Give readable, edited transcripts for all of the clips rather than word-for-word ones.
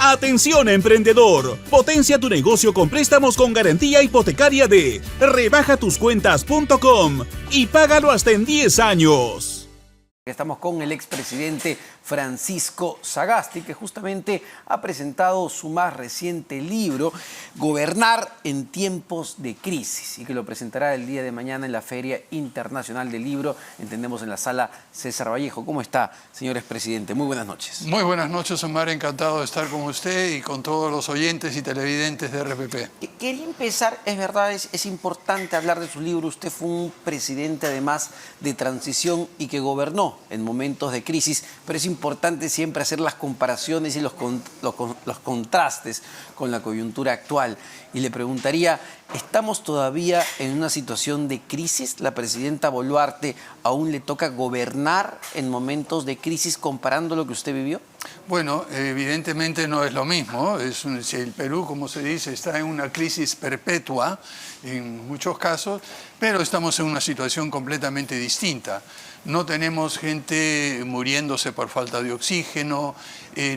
Atención emprendedor, potencia tu negocio con préstamos con garantía hipotecaria de rebajatuscuentas.com y págalo hasta en 10 años. Estamos con el expresidente Francisco Sagasti, que justamente ha presentado su más reciente libro, Gobernar en tiempos de crisis, y que lo presentará el día de mañana en la Feria Internacional del Libro, entendemos en la sala César Vallejo. ¿Cómo está, señor expresidente? Muy buenas noches. Muy buenas noches, Omar. Encantado de estar con usted y con todos los oyentes y televidentes de RPP. Quería empezar, es verdad, es importante hablar de su libro. Usted fue un presidente, además, de transición y que gobernó en momentos de crisis, pero es importante siempre hacer las comparaciones y los contrastes con la coyuntura actual. Y le preguntaría, ¿estamos todavía en una situación de crisis? ¿La presidenta Boluarte aún le toca gobernar en momentos de crisis comparando lo que usted vivió? Bueno, evidentemente no es lo mismo. Si el Perú, como se dice, está en una crisis perpetua en muchos casos, pero estamos en una situación completamente distinta. No tenemos gente muriéndose por falta de oxígeno,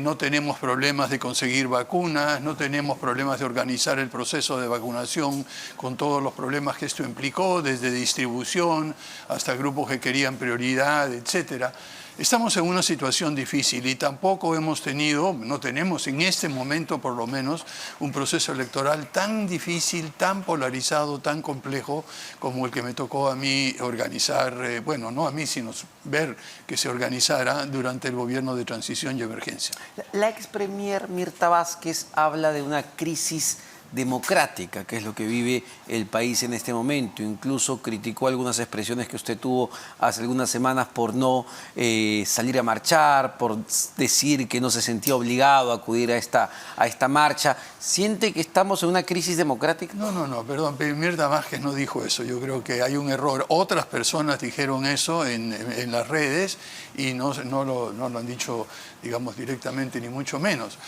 no tenemos problemas de conseguir vacunas, no tenemos problemas de organizar el proceso de vacunación con todos los problemas que esto implicó, desde distribución hasta grupos que querían prioridad, etcétera. Estamos en una situación difícil y tampoco hemos tenido, no tenemos en este momento por lo menos, un proceso electoral tan difícil, tan polarizado, tan complejo como el que me tocó a mí organizar, bueno, no a mí, sino ver que se organizara durante el gobierno de transición y emergencia. La ex premier Mirta Vázquez habla de una crisis democrática, que es lo que vive el país en este momento. Incluso criticó algunas expresiones que usted tuvo hace algunas semanas por no salir a marchar, por decir que no se sentía obligado a acudir a esta marcha. ¿Siente que estamos en una crisis democrática? No, perdón, Mirta Vázquez no dijo eso. Yo creo que hay un error. Otras personas dijeron eso en las redes y no lo han dicho, digamos, directamente, ni mucho menos.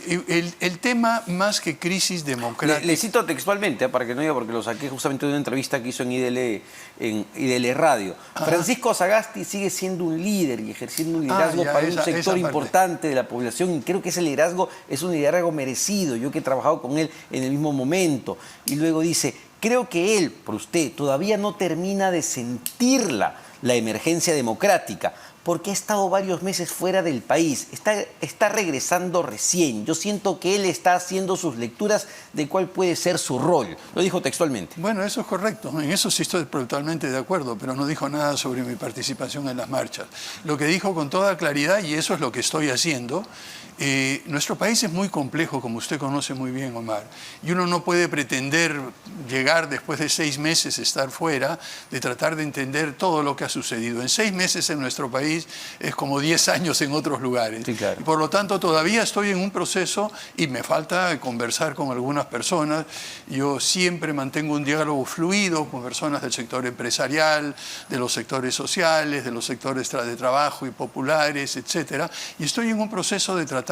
El tema más que crisis democrática... Le cito textualmente, para que no diga, porque lo saqué justamente de una entrevista que hizo en IDL Radio. Ajá. Francisco Sagasti sigue siendo un líder y ejerciendo un liderazgo para un sector importante de la población, y creo que ese liderazgo es un liderazgo merecido. Yo que he trabajado con él en el mismo momento. Y luego dice, creo que él, por usted, todavía no termina de sentirla, la emergencia democrática, porque ha estado varios meses fuera del país, está regresando recién. Yo siento que él está haciendo sus lecturas de cuál puede ser su rol. Lo dijo textualmente. Bueno, eso es correcto. En eso sí estoy totalmente de acuerdo, pero no dijo nada sobre mi participación en las marchas. Lo que dijo con toda claridad, y eso es lo que estoy haciendo, nuestro país es muy complejo, como usted conoce muy bien, Omar, y uno no puede pretender llegar después de 6 meses, estar fuera, de tratar de entender todo lo que ha sucedido. En 6 meses en nuestro país es como 10 años en otros lugares. Sí, claro. Y por lo tanto todavía estoy en un proceso y me falta conversar con algunas personas. Yo siempre mantengo un diálogo fluido con personas del sector empresarial, de los sectores sociales, de los sectores de trabajo y populares, etcétera. Y estoy en un proceso de tratar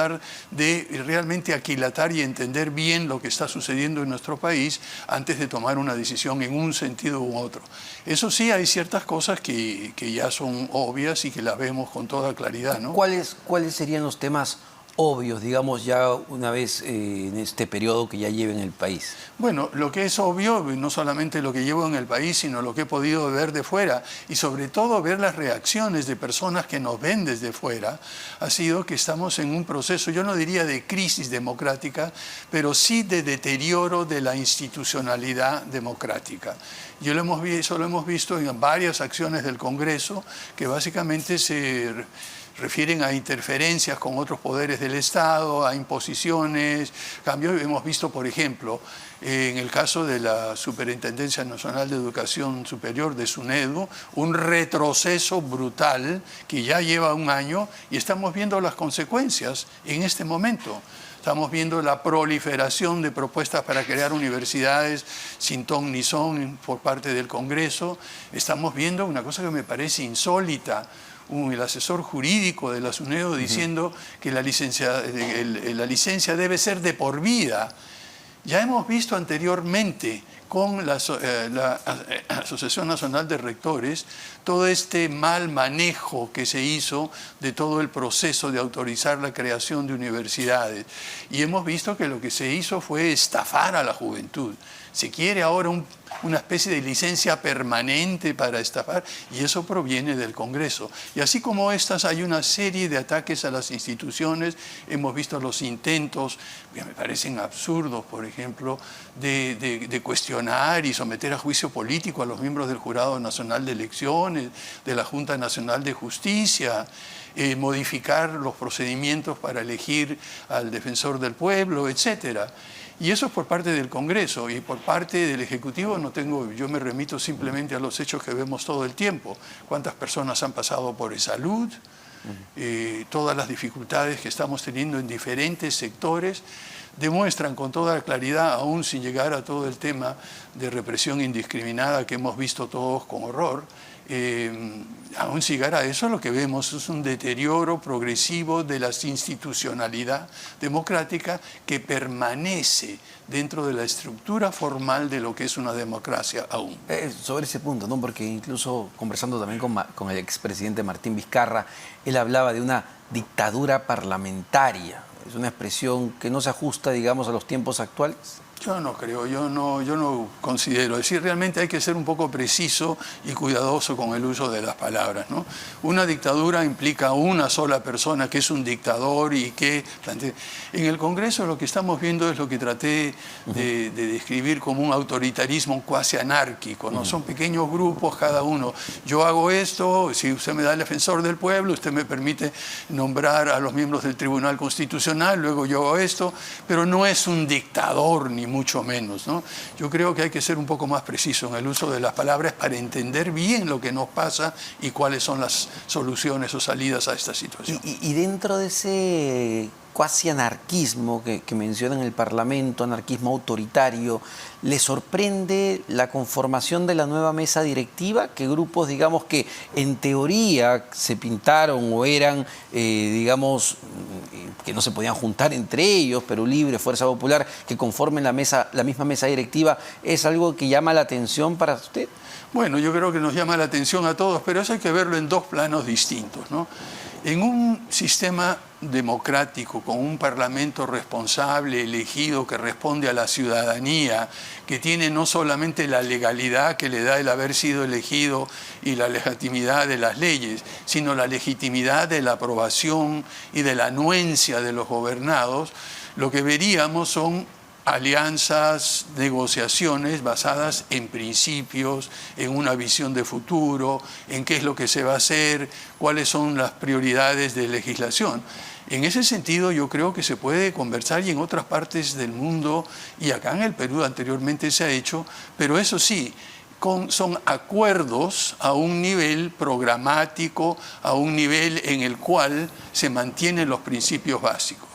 de realmente aquilatar y entender bien lo que está sucediendo en nuestro país antes de tomar una decisión en un sentido u otro. Eso sí, hay ciertas cosas que ya son obvias y que las vemos con toda claridad, ¿no? ¿Cuáles serían los temas obvios, digamos, ya una vez en este periodo que ya lleva en el país? Bueno, lo que es obvio, no solamente lo que llevo en el país, sino lo que he podido ver de fuera y sobre todo ver las reacciones de personas que nos ven desde fuera, ha sido que estamos en un proceso, yo no diría de crisis democrática, pero sí de deterioro de la institucionalidad democrática. Eso lo hemos visto en varias acciones del Congreso que básicamente se refieren a interferencias con otros poderes del Estado, a imposiciones, cambios. Hemos visto, por ejemplo, en el caso de la Superintendencia Nacional de Educación Superior, de SUNEDU, un retroceso brutal que ya lleva un año y estamos viendo las consecuencias en este momento. Estamos viendo la proliferación de propuestas para crear universidades sin ton ni son por parte del Congreso. Estamos viendo una cosa que me parece insólita, el asesor jurídico de la SUNEDU diciendo que la licencia debe ser de por vida. Ya hemos visto anteriormente con la Asociación Nacional de Rectores todo este mal manejo que se hizo de todo el proceso de autorizar la creación de universidades. Y hemos visto que lo que se hizo fue estafar a la juventud. Se quiere ahora una especie de licencia permanente para estafar, y eso proviene del Congreso. Y así como estas, hay una serie de ataques a las instituciones. Hemos visto los intentos, que me parecen absurdos, por ejemplo, de cuestionar y someter a juicio político a los miembros del Jurado Nacional de Elecciones, de la Junta Nacional de Justicia, modificar los procedimientos para elegir al defensor del pueblo, etcétera. Y eso es por parte del Congreso, y por parte del Ejecutivo yo me remito simplemente a los hechos que vemos todo el tiempo. ¿Cuántas personas han pasado por salud? Todas las dificultades que estamos teniendo en diferentes sectores demuestran con toda claridad, aún sin llegar a todo el tema de represión indiscriminada que hemos visto todos con horror, aún sin llegar a eso, lo que vemos es un deterioro progresivo de la institucionalidad democrática que permanece dentro de la estructura formal de lo que es una democracia aún. Sobre ese punto, ¿no? Porque incluso conversando también con el expresidente Martín Vizcarra, él hablaba de una dictadura parlamentaria. ¿Es una expresión que no se ajusta, digamos, a los tiempos actuales? Yo no creo, yo no considero. Es decir, realmente hay que ser un poco preciso y cuidadoso con el uso de las palabras, ¿no? Una dictadura implica una sola persona que es un dictador y que... En el Congreso lo que estamos viendo es lo que traté de describir como un autoritarismo cuasi anárquico, ¿no? Son pequeños grupos, cada uno. Yo hago esto, si usted me da el defensor del pueblo, usted me permite nombrar a los miembros del Tribunal Constitucional, luego yo hago esto, pero no es un dictador ni mucho menos, ¿no? Yo creo que hay que ser un poco más preciso en el uso de las palabras para entender bien lo que nos pasa y cuáles son las soluciones o salidas a esta situación. Y dentro de ese cuasi anarquismo que menciona en el Parlamento, anarquismo autoritario, ¿le sorprende la conformación de la nueva mesa directiva? Que grupos, digamos, que en teoría se pintaron o eran, digamos, que no se podían juntar entre ellos, Perú Libre, Fuerza Popular, que conformen la misma mesa directiva, ¿es algo que llama la atención para usted? Bueno, yo creo que nos llama la atención a todos, pero eso hay que verlo en dos planos distintos, ¿no? En un sistema democrático, con un parlamento responsable, elegido, que responde a la ciudadanía, que tiene no solamente la legalidad que le da el haber sido elegido y la legitimidad de las leyes, sino la legitimidad de la aprobación y de la anuencia de los gobernados, lo que veríamos son alianzas, negociaciones basadas en principios, en una visión de futuro, en qué es lo que se va a hacer, cuáles son las prioridades de legislación. En ese sentido, yo creo que se puede conversar, y en otras partes del mundo, y acá en el Perú anteriormente se ha hecho, pero eso sí, son acuerdos a un nivel programático, a un nivel en el cual se mantienen los principios básicos.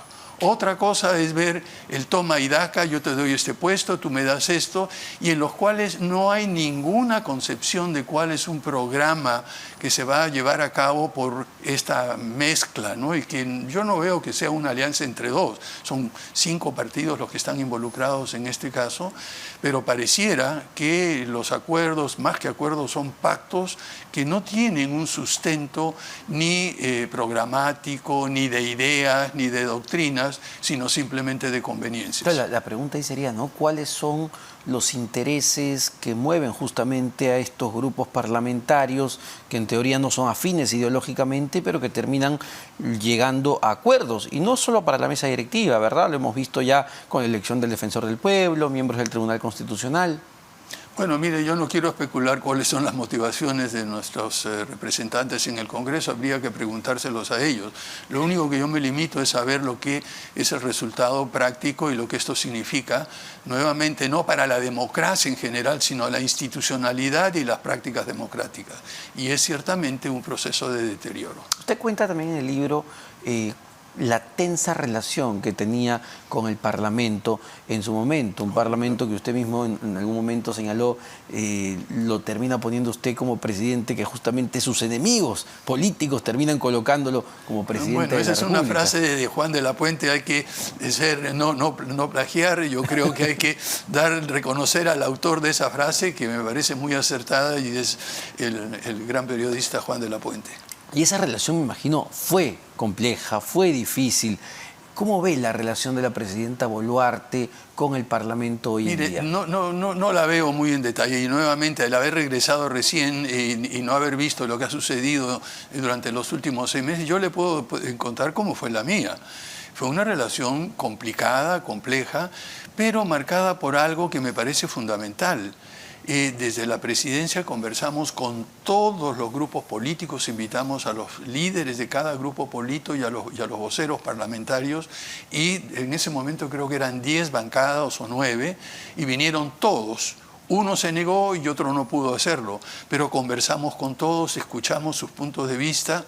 Otra cosa es ver el toma y daca, yo te doy este puesto, tú me das esto, y en los cuales no hay ninguna concepción de cuál es un programa que se va a llevar a cabo por esta mezcla, ¿no? Y que yo no veo que sea una alianza entre dos, son 5 partidos los que están involucrados en este caso, pero pareciera que los acuerdos, más que acuerdos, son pactos que no tienen un sustento ni programático, ni de ideas, ni de doctrinas, sino simplemente de conveniencias. La pregunta ahí sería, ¿no? ¿Cuáles son los intereses que mueven justamente a estos grupos parlamentarios que en teoría no son afines ideológicamente, pero que terminan llegando a acuerdos? Y no solo para la mesa directiva, ¿verdad? Lo hemos visto ya con la elección del defensor del pueblo, miembros del Tribunal Constitucional. Bueno, mire, yo no quiero especular cuáles son las motivaciones de nuestros representantes en el Congreso, habría que preguntárselos a ellos. Lo único que yo me limito es saber lo que es el resultado práctico y lo que esto significa, nuevamente, no para la democracia en general, sino la institucionalidad y las prácticas democráticas. Y es ciertamente un proceso de deterioro. Usted cuenta también en el libro la tensa relación que tenía con el Parlamento en su momento, un Parlamento que usted mismo en algún momento señaló, lo termina poniendo usted como presidente, que justamente sus enemigos políticos terminan colocándolo como presidente de la República. Esa es una frase de Juan de la Puente, hay que no plagiar, yo creo que hay que reconocer al autor de esa frase, que me parece muy acertada, y es el gran periodista Juan de la Puente. Y esa relación, me imagino, fue compleja, fue difícil. ¿Cómo ve la relación de la presidenta Boluarte con el Parlamento hoy en día? No la veo muy en detalle, y nuevamente al haber regresado recién y no haber visto lo que ha sucedido durante los últimos 6 meses, yo le puedo contar cómo fue la mía. Fue una relación complicada, compleja, pero marcada por algo que me parece fundamental. Desde la presidencia conversamos con todos los grupos políticos, invitamos a los líderes de cada grupo político y a los voceros parlamentarios, y en ese momento creo que eran 10 bancadas o 9, y vinieron todos. Uno se negó y otro no pudo hacerlo, pero conversamos con todos, escuchamos sus puntos de vista,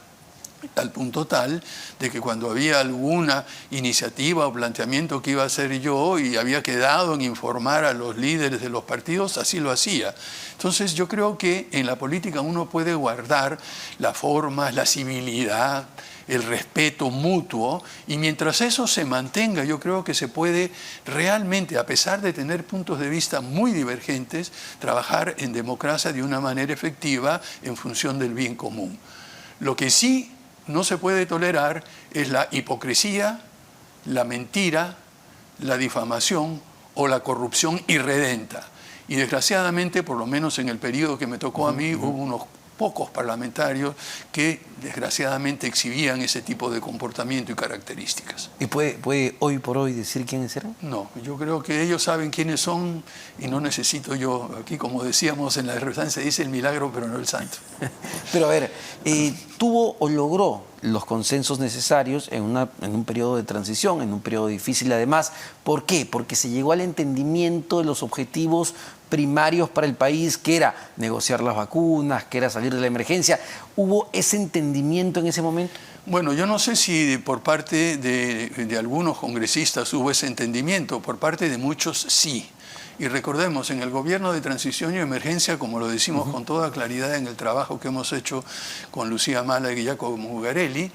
al punto tal de que cuando había alguna iniciativa o planteamiento que iba a hacer yo y había quedado en informar a los líderes de los partidos, así lo hacía. Entonces yo creo que en la política uno puede guardar las formas, la civilidad, el respeto mutuo, y mientras eso se mantenga, yo creo que se puede realmente, a pesar de tener puntos de vista muy divergentes, trabajar en democracia de una manera efectiva en función del bien común. Lo que sí no se puede tolerar es la hipocresía, la mentira, la difamación o la corrupción irredenta. Y desgraciadamente, por lo menos en el periodo que me tocó a mí, hubo unos pocos parlamentarios que desgraciadamente exhibían ese tipo de comportamiento y características. ¿Y puede hoy por hoy decir quiénes eran? No, yo creo que ellos saben quiénes son y no necesito yo, aquí como decíamos en la refrán se dice el milagro pero no el santo. Pero a ver, tuvo o logró los consensos necesarios en un periodo de transición, en un periodo difícil además. ¿Por qué? Porque se llegó al entendimiento de los objetivos primarios para el país, que era negociar las vacunas, que era salir de la emergencia. ¿Hubo ese entendimiento en ese momento? Bueno, yo no sé si por parte de algunos congresistas hubo ese entendimiento, por parte de muchos sí. Y recordemos, en el gobierno de transición y emergencia, como lo decimos con toda claridad en el trabajo que hemos hecho con Lucía Mala y Giacomo Mugarelli,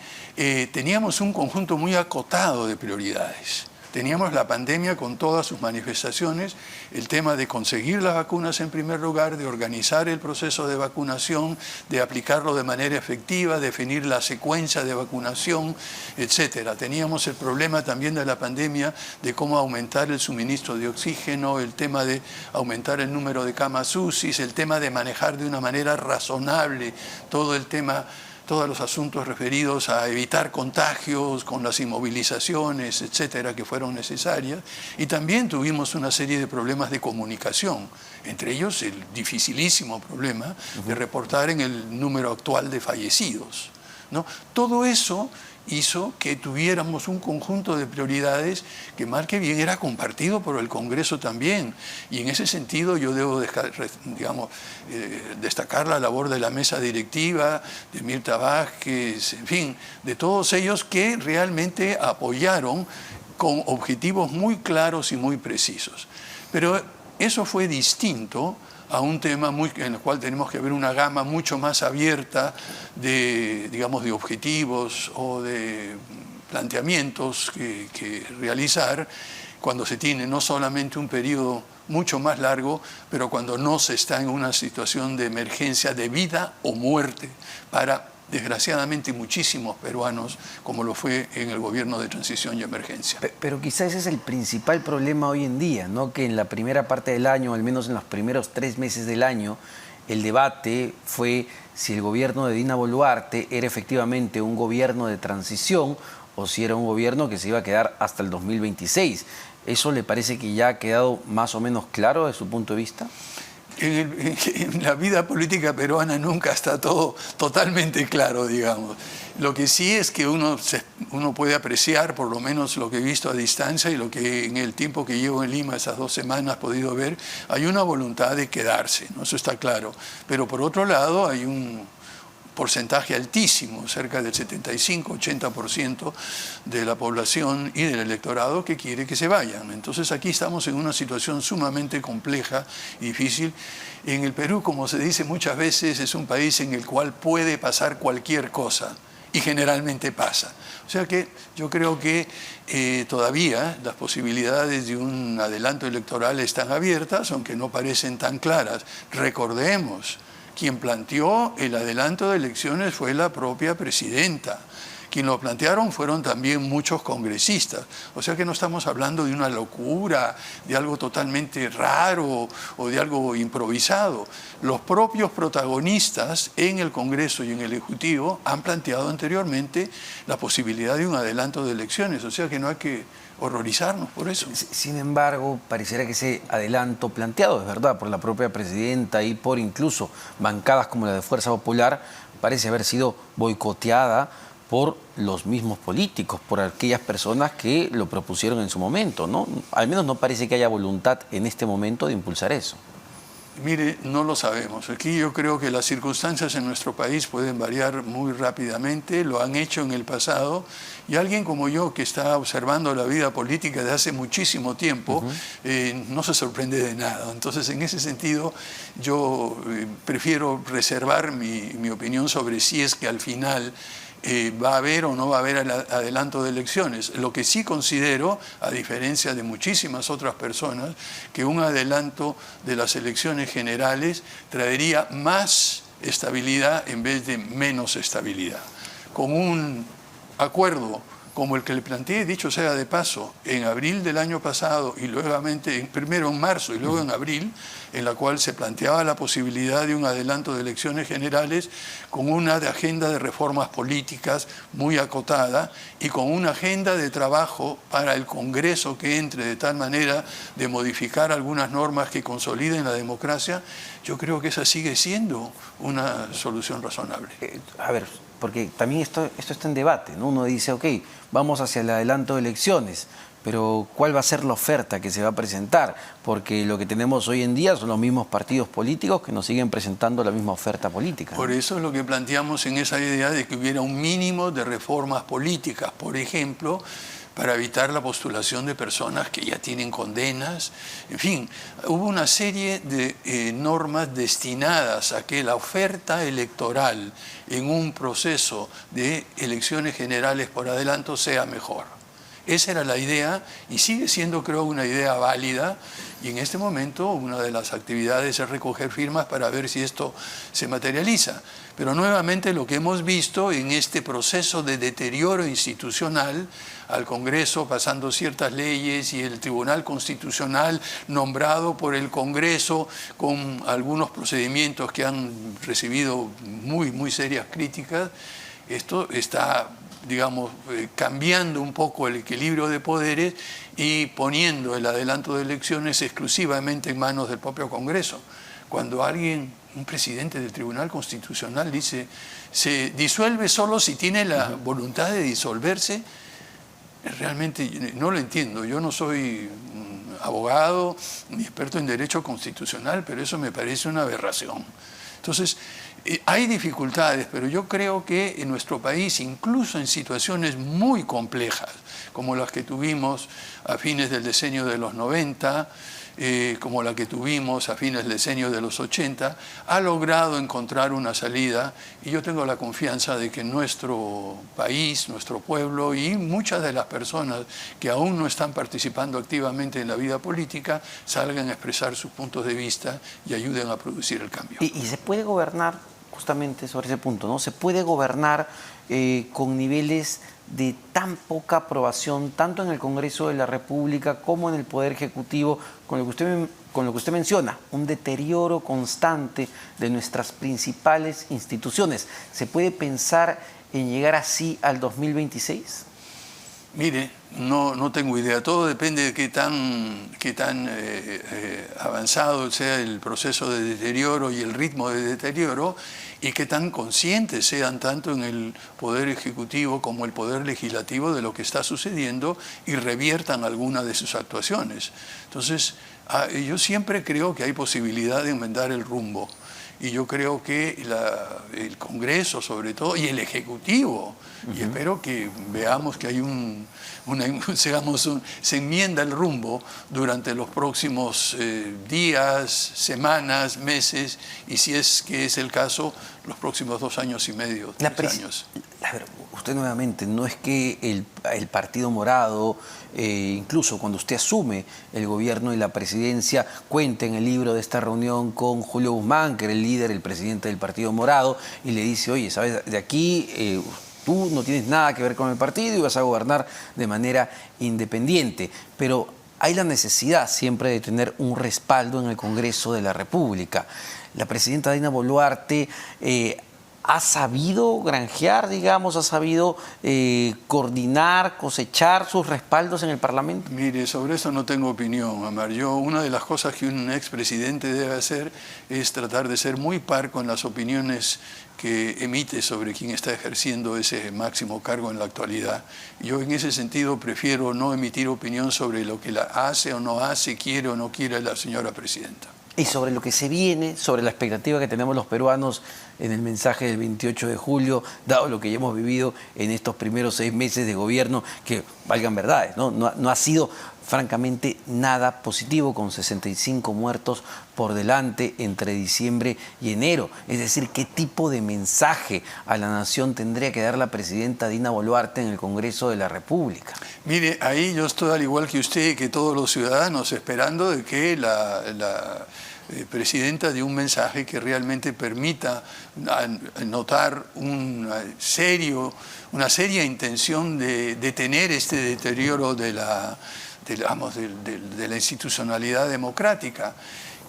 teníamos un conjunto muy acotado de prioridades. Teníamos la pandemia con todas sus manifestaciones, el tema de conseguir las vacunas en primer lugar, de organizar el proceso de vacunación, de aplicarlo de manera efectiva, definir la secuencia de vacunación, etc. Teníamos el problema también de la pandemia de cómo aumentar el suministro de oxígeno, el tema de aumentar el número de camas UCI, el tema de manejar de una manera razonable todos los asuntos referidos a evitar contagios con las inmovilizaciones, etcétera, que fueron necesarias. Y también tuvimos una serie de problemas de comunicación, entre ellos el dificilísimo problema de reportar en el número actual de fallecidos, ¿no? Todo eso hizo que tuviéramos un conjunto de prioridades que mal que bien era compartido por el Congreso también. Y en ese sentido yo debo destacar la labor de la mesa directiva, de Mirta Vázquez, en fin, de todos ellos que realmente apoyaron con objetivos muy claros y muy precisos. Pero eso fue distinto a un tema en el cual tenemos que ver una gama mucho más abierta de objetivos o de planteamientos que realizar cuando se tiene no solamente un periodo mucho más largo, pero cuando no se está en una situación de emergencia de vida o muerte para, desgraciadamente, muchísimos peruanos, como lo fue en el gobierno de transición y emergencia. Pero quizás ese es el principal problema hoy en día, ¿no? Que en la primera parte del año, al menos en los primeros 3 meses del año, el debate fue si el gobierno de Dina Boluarte era efectivamente un gobierno de transición o si era un gobierno que se iba a quedar hasta el 2026. ¿Eso le parece que ya ha quedado más o menos claro desde su punto de vista? En la vida política peruana nunca está todo totalmente claro, digamos. Lo que sí es que uno puede apreciar, por lo menos lo que he visto a distancia y lo que en el tiempo que llevo en Lima, esas 2 semanas, he podido ver, hay una voluntad de quedarse, ¿no? Eso está claro. Pero por otro lado hay porcentaje altísimo, cerca del 75-80% de la población y del electorado que quiere que se vayan. Entonces aquí estamos en una situación sumamente compleja y difícil. En el Perú, como se dice muchas veces, es un país en el cual puede pasar cualquier cosa. Y generalmente pasa. O sea que yo creo que todavía las posibilidades de un adelanto electoral están abiertas, aunque no parecen tan claras. Recordemos, quien planteó el adelanto de elecciones fue la propia presidenta. Quien lo plantearon fueron también muchos congresistas. O sea que no estamos hablando de una locura, de algo totalmente raro o de algo improvisado. Los propios protagonistas en el Congreso y en el Ejecutivo han planteado anteriormente la posibilidad de un adelanto de elecciones. O sea que no hay que horrorizarnos por eso. Sin embargo, pareciera que ese adelanto planteado, es verdad, por la propia presidenta y por incluso bancadas como la de Fuerza Popular, parece haber sido boicoteada por los mismos políticos, por aquellas personas que lo propusieron en su momento, ¿no? Al menos no parece que haya voluntad en este momento de impulsar eso. Mire, no lo sabemos. Aquí yo creo que las circunstancias en nuestro país pueden variar muy rápidamente, lo han hecho en el pasado, y alguien como yo, que está observando la vida política de hace muchísimo tiempo, no se sorprende de nada. Entonces, en ese sentido, yo prefiero reservar mi opinión sobre si es que al final va a haber o no va a haber adelanto de elecciones. Lo que sí considero, a diferencia de muchísimas otras personas, que un adelanto de las elecciones generales traería más estabilidad en vez de menos estabilidad. Con un acuerdo como el que le planteé, dicho sea de paso, en abril del año pasado y luego primero en marzo y luego en abril, en la cual se planteaba la posibilidad de un adelanto de elecciones generales con una agenda de reformas políticas muy acotada y con una agenda de trabajo para el Congreso que entre de tal manera de modificar algunas normas que consoliden la democracia. Yo creo que esa sigue siendo una solución razonable. A ver, porque también esto está en debate, ¿no? Uno dice, ok, vamos hacia el adelanto de elecciones, pero ¿cuál va a ser la oferta que se va a presentar? Porque lo que tenemos hoy en día son los mismos partidos políticos que nos siguen presentando la misma oferta política, ¿no? Por eso es lo que planteamos en esa idea de que hubiera un mínimo de reformas políticas, por ejemplo, para evitar la postulación de personas que ya tienen condenas. En fin, hubo una serie de normas destinadas a que la oferta electoral en un proceso de elecciones generales por adelanto sea mejor. Esa era la idea y sigue siendo, creo, una idea válida, y en este momento una de las actividades es recoger firmas para ver si esto se materializa. Pero nuevamente lo que hemos visto en este proceso de deterioro institucional, al Congreso pasando ciertas leyes y el Tribunal Constitucional nombrado por el Congreso con algunos procedimientos que han recibido muy serias críticas, esto está, digamos, cambiando un poco el equilibrio de poderes y poniendo el adelanto de elecciones exclusivamente en manos del propio Congreso. Cuando un presidente del Tribunal Constitucional dice, se disuelve solo si tiene la voluntad de disolverse, realmente no lo entiendo. Yo no soy abogado ni experto en derecho constitucional, pero eso me parece una aberración. Entonces, hay dificultades, pero yo creo que en nuestro país, incluso en situaciones muy complejas, como las que tuvimos a fines del decenio de los 90, como la que tuvimos a fines del decenio de los 80, ha logrado encontrar una salida, y yo tengo la confianza de que nuestro país, nuestro pueblo y muchas de las personas que aún no están participando activamente en la vida política salgan a expresar sus puntos de vista y ayuden a producir el cambio. Y se puede gobernar, justamente sobre ese punto, ¿no? Se puede gobernar con niveles de tan poca aprobación, tanto en el Congreso de la República como en el Poder Ejecutivo, con lo que usted menciona, un deterioro constante de nuestras principales instituciones. ¿Se puede pensar en llegar así al 2026? Mire, no tengo idea. Todo depende de qué tan avanzado sea el proceso de deterioro y el ritmo de deterioro, y qué tan conscientes sean tanto en el Poder Ejecutivo como el Poder Legislativo de lo que está sucediendo y reviertan alguna de sus actuaciones. Entonces, yo siempre creo que hay posibilidad de enmendar el rumbo. y yo creo que el Congreso sobre todo y el Ejecutivo, y espero que veamos que hay se enmienda el rumbo durante los próximos días, semanas, meses, y si es que es el caso, los próximos 2 años y medio, 3 años. A ver, usted nuevamente, no es que el Partido Morado, incluso cuando usted asume el gobierno y la presidencia, cuente en el libro de esta reunión con Julio Guzmán, que era el líder, el presidente del Partido Morado, y le dice, oye, ¿sabes? De aquí tú no tienes nada que ver con el partido y vas a gobernar de manera independiente. Pero hay la necesidad siempre de tener un respaldo en el Congreso de la República. La presidenta Dina Boluarte ha sabido granjear, digamos, ha sabido coordinar, cosechar sus respaldos en el Parlamento. Mire, sobre eso no tengo opinión, Amar. Una de las cosas que un expresidente debe hacer es tratar de ser muy parco en las opiniones que emite sobre quien está ejerciendo ese máximo cargo en la actualidad. Yo en ese sentido prefiero no emitir opinión sobre lo que la hace o no hace, quiere o no quiere la señora presidenta. Y sobre lo que se viene, sobre la expectativa que tenemos los peruanos en el mensaje del 28 de julio, dado lo que ya hemos vivido en estos primeros 6 meses de gobierno, que valgan verdades, no ha sido francamente nada positivo, con 65 muertos por delante entre diciembre y enero. Es decir, ¿qué tipo de mensaje a la nación tendría que dar la presidenta Dina Boluarte en el Congreso de la República? Mire, ahí yo estoy al igual que usted, que todos los ciudadanos, esperando de que la presidenta dé un mensaje que realmente permita notar una seria intención de detener este deterioro de la institucionalidad democrática.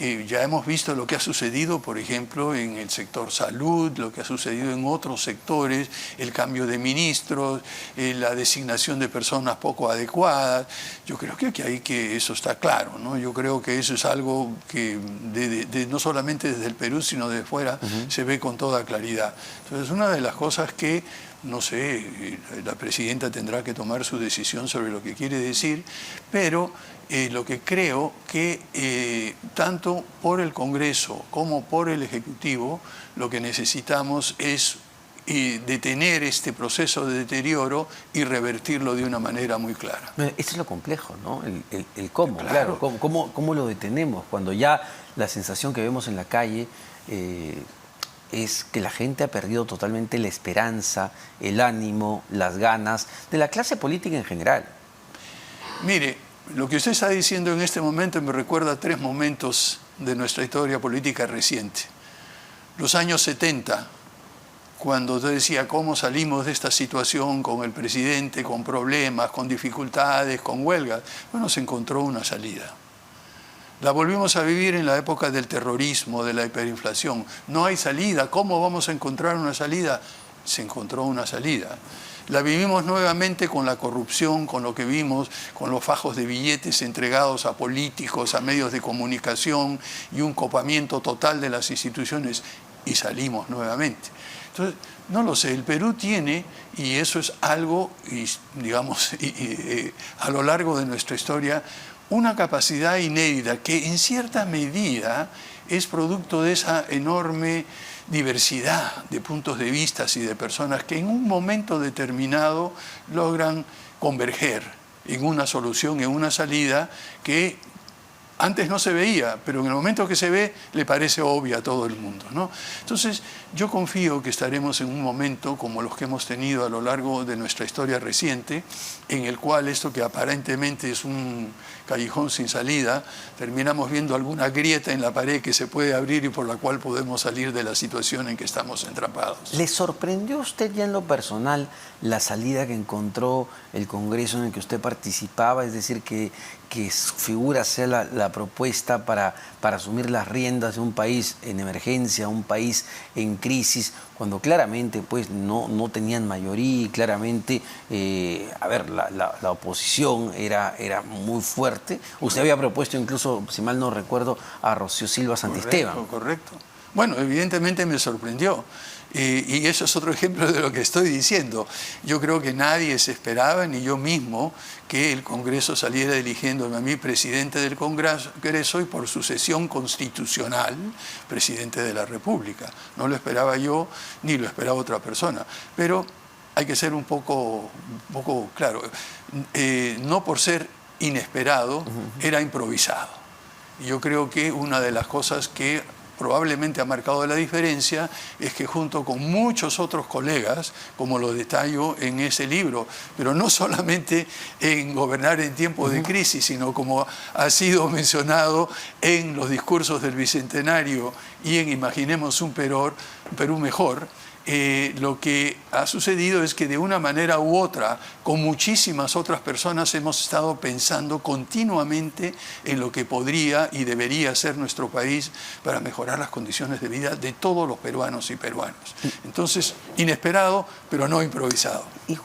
Ya hemos visto lo que ha sucedido, por ejemplo, en el sector salud, lo que ha sucedido en otros sectores, el cambio de ministros, la designación de personas poco adecuadas. Yo creo que eso está claro, ¿no? Yo creo que eso es algo que no solamente desde el Perú, sino de fuera, se ve con toda claridad. Entonces, una de las cosas que no sé, la presidenta tendrá que tomar su decisión sobre lo que quiere decir, pero lo que creo que tanto por el Congreso como por el Ejecutivo, lo que necesitamos es detener este proceso de deterioro y revertirlo de una manera muy clara. Eso es lo complejo, ¿no? El cómo, claro. ¿Cómo lo detenemos? Cuando ya la sensación que vemos en la calle es que la gente ha perdido totalmente la esperanza, el ánimo, las ganas de la clase política en general. Mire, lo que usted está diciendo en este momento me recuerda a 3 momentos de nuestra historia política reciente. Los años 70, cuando usted decía cómo salimos de esta situación con el presidente, con problemas, con dificultades, con huelgas. Bueno, se encontró una salida. La volvimos a vivir en la época del terrorismo, de la hiperinflación. No hay salida. ¿Cómo vamos a encontrar una salida? Se encontró una salida. La vivimos nuevamente con la corrupción, con lo que vimos, con los fajos de billetes entregados a políticos, a medios de comunicación y un copamiento total de las instituciones. Y salimos nuevamente. Entonces, no lo sé, el Perú tiene, y eso es algo, digamos, a lo largo de nuestra historia, una capacidad inédita que en cierta medida es producto de esa enorme diversidad de puntos de vista y de personas que en un momento determinado logran converger en una solución, en una salida que antes no se veía, pero en el momento que se ve le parece obvia a todo el mundo, ¿no? Entonces, yo confío que estaremos en un momento como los que hemos tenido a lo largo de nuestra historia reciente, en el cual esto que aparentemente es un callejón sin salida, terminamos viendo alguna grieta en la pared que se puede abrir y por la cual podemos salir de la situación en que estamos entrampados. ¿Le sorprendió a usted ya en lo personal la salida que encontró el Congreso en el que usted participaba? Es decir, que su figura sea la propuesta para asumir las riendas de un país en emergencia, un país en crisis, cuando claramente pues, no tenían mayoría y claramente la oposición era muy fuerte. Usted había propuesto incluso, si mal no recuerdo, a Rocío Silva Santisteban. Correcto. Bueno, evidentemente me sorprendió. Y eso es otro ejemplo de lo que estoy diciendo. Yo creo que nadie se esperaba, ni yo mismo, que el Congreso saliera eligiéndome a mí presidente del Congreso y por sucesión constitucional presidente de la República. No lo esperaba yo, ni lo esperaba otra persona. Pero hay que ser un poco claro. No por ser inesperado, era improvisado. Yo creo que una de las cosas que probablemente ha marcado la diferencia es que junto con muchos otros colegas, como lo detallo en ese libro, pero no solamente en Gobernar en tiempos de crisis, sino como ha sido mencionado en los discursos del Bicentenario y en Imaginemos un Perú mejor, lo que ha sucedido es que de una manera u otra, con muchísimas otras personas hemos estado pensando continuamente en lo que podría y debería ser nuestro país para mejorar las condiciones de vida de todos los peruanos y peruanas. Entonces, inesperado, pero no improvisado.